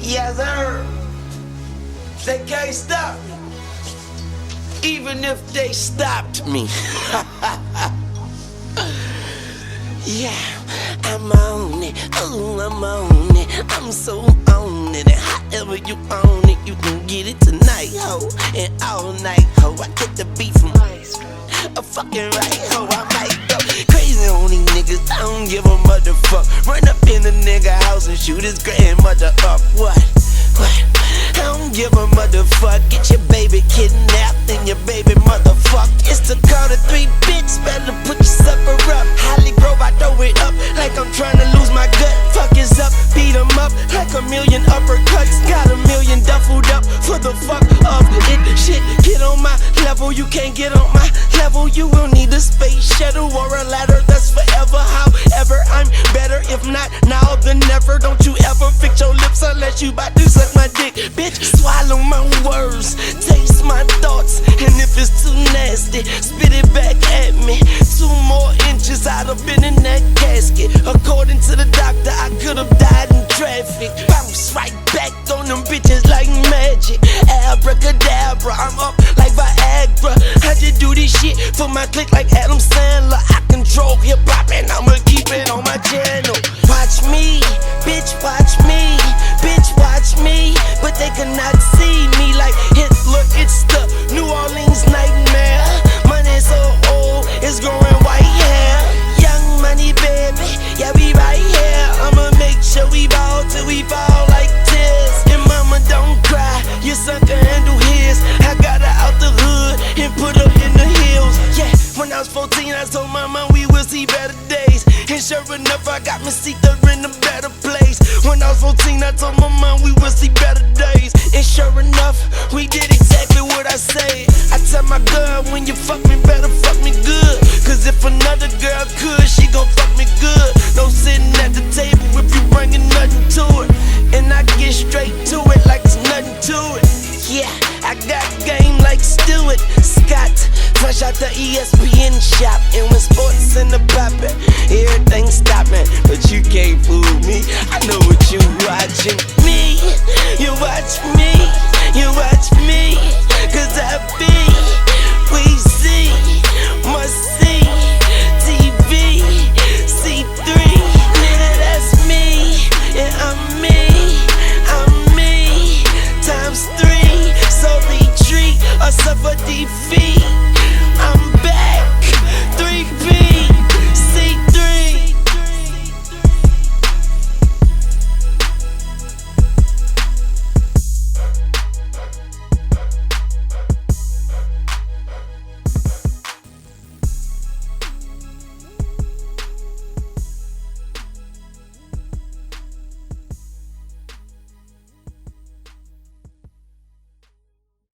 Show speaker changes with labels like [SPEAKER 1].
[SPEAKER 1] Yes, sir. They can't stop me. Even if they stopped me. Yeah, I'm on it. Ooh, I'm on it. I'm so on it. And however you own it, you can get it tonight, ho. And all night, ho. I get the beat from a fucking right, ho. I might go crazy on these niggas. I don't give a motherfuck. Run up in the nigga house and shoot his grandmother up. What? I don't give a motherfuck. Get your baby kidnapped and your baby motherfuck. It's the Carter 3, bitch. Better put your supper up. Holly Grove, I throw it up like I'm trying to lose my gut. Fuck is up, beat 'em up like a million uppercuts. Got a million duffled up for the fuck of it. Shit, get on my level. You can't get on my level. You will need a space shuttle or a ladder. That's forever. However, I'm better. If not now, then never. Don't you ever fix your lips unless you bout to suck my dick. Bitch, swallow my words, taste my thoughts, and if it's too nasty, spit it back at me. 2 more inches, I'd have been in that casket. According to the doctor, I could have died in traffic. Bounce right back on them bitches like magic. Abracadabra, I'm up like Viagra. I just do this shit for my click like Adam Sandler. I control hip-hop and I'ma keep it on my channel. Watch me, bitch, watch me. Bitch, watch me, but they cannot see me like Hitler. It's the New Orleans nightmare. Money so old, it's growing white hair. Young money, baby, yeah, we right here. I'ma make sure we ball till we fall like this. And mama, don't cry, your son can handle his. I got her out the hood and put her in the hills. Yeah, when I was 14, I told mama we will see better days. And sure enough, I got me seated in a better place. When I was 14, I told my mom we will see better days. And sure enough, we did exactly what I said. I tell my girl, when you fuck me, better fuck me good. Cause if another girl could, she gon' fuck me good. No sitting at the table if you bringing nothing to it. And I get straight to it like there's nothing to it. Yeah, I got game like Stuart Scott. Fresh out the ESPN shop. And when sports in the poppin', everything stoppin'. But you can't fool me. I